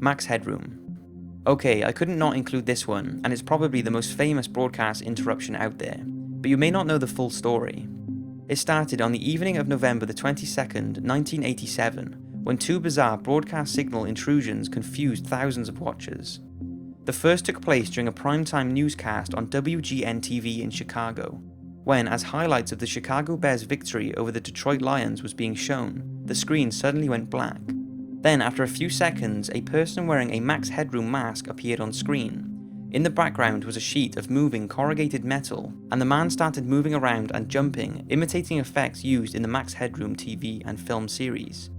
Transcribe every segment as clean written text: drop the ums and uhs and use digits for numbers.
Max Headroom. Okay, I couldn't not include this one, and it's probably the most famous broadcast interruption out there, but you may not know the full story. It started on the evening of November the 22nd, 1987, when two bizarre broadcast signal intrusions confused thousands of watchers. The first took place during a primetime newscast on WGN-TV in Chicago, when, as highlights of the Chicago Bears' victory over the Detroit Lions was being shown, the screen suddenly went black. Then, after a few seconds, a person wearing a Max Headroom mask appeared on screen. In the background was a sheet of moving corrugated metal, and the man started moving around and jumping, imitating effects used in the Max Headroom TV and film series.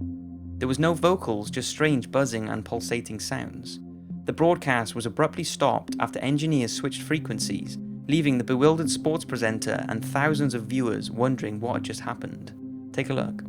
There was no vocals, just strange buzzing and pulsating sounds. The broadcast was abruptly stopped after engineers switched frequencies, leaving the bewildered sports presenter and thousands of viewers wondering what had just happened. Take a look.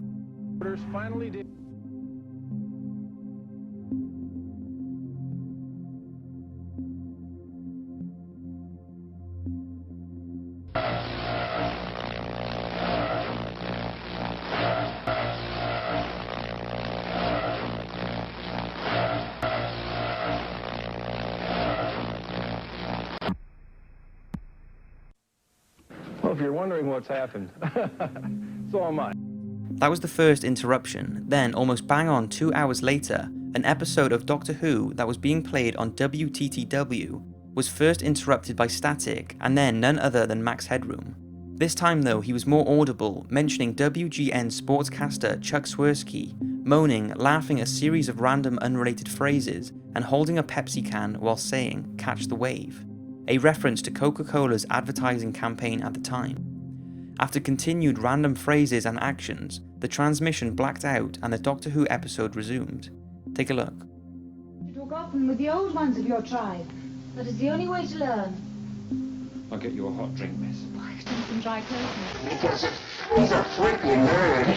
Well, if you're wondering what's happened, so am I. That was the first interruption. Then, almost bang on 2 hours later, an episode of Doctor Who that was being played on WTTW was first interrupted by static, and then none other than Max Headroom. This time though, he was more audible, mentioning WGN sportscaster Chuck Swirsky, moaning, laughing a series of random unrelated phrases, and holding a Pepsi can while saying, "Catch the wave," a reference to Coca-Cola's advertising campaign at the time. After continued random phrases and actions, the transmission blacked out and the Doctor Who episode resumed. Take a look. You talk often with the old ones of your tribe. That is the only way to learn. I'll get you a hot drink, miss. Why, some dry clothing. Because he's a freaking nerd. I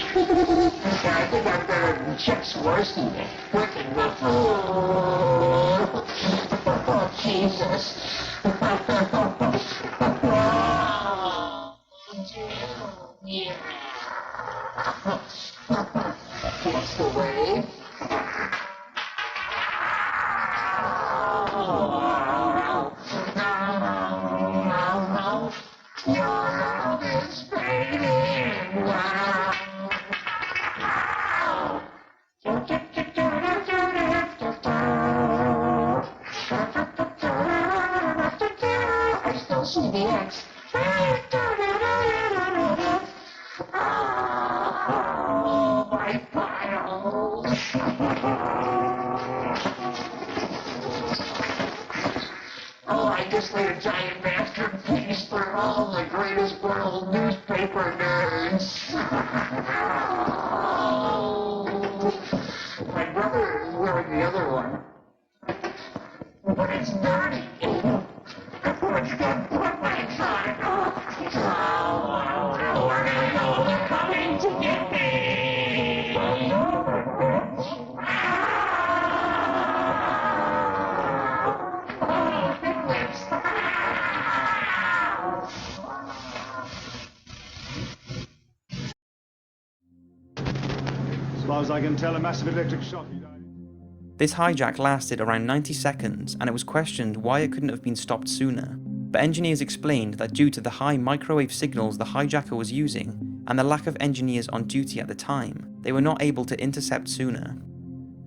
think I'm gonna check Swirsky. Freaking nerd. Oh, Jesus. Yeah. What's the way? Your love is fading. I still see the X. Oh, my files. Oh, I just made a giant masterpiece for all the greatest world newspaper nerds. My brother is wearing the other one. But it's dirty. What's that footlights on? Oh, they're coming to get me. As far as I can tell, a massive electric shock. This hijack lasted around 90 seconds, and it was questioned why it couldn't have been stopped sooner, but engineers explained that due to the high microwave signals the hijacker was using, and the lack of engineers on duty at the time, they were not able to intercept sooner.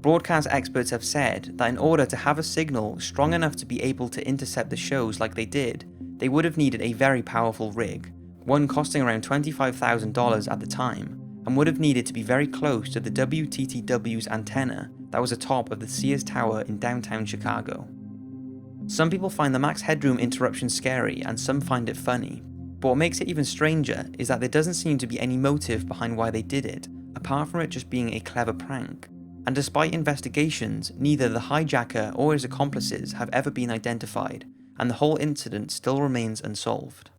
Broadcast experts have said that in order to have a signal strong enough to be able to intercept the shows like they did, they would have needed a very powerful rig, one costing around $25,000 at the time, and would have needed to be very close to the WTTW's antenna that was atop of the Sears Tower in downtown Chicago. Some people find the Max Headroom interruption scary and some find it funny, but what makes it even stranger is that there doesn't seem to be any motive behind why they did it, apart from it just being a clever prank. And despite investigations, neither the hijacker or his accomplices have ever been identified, and the whole incident still remains unsolved.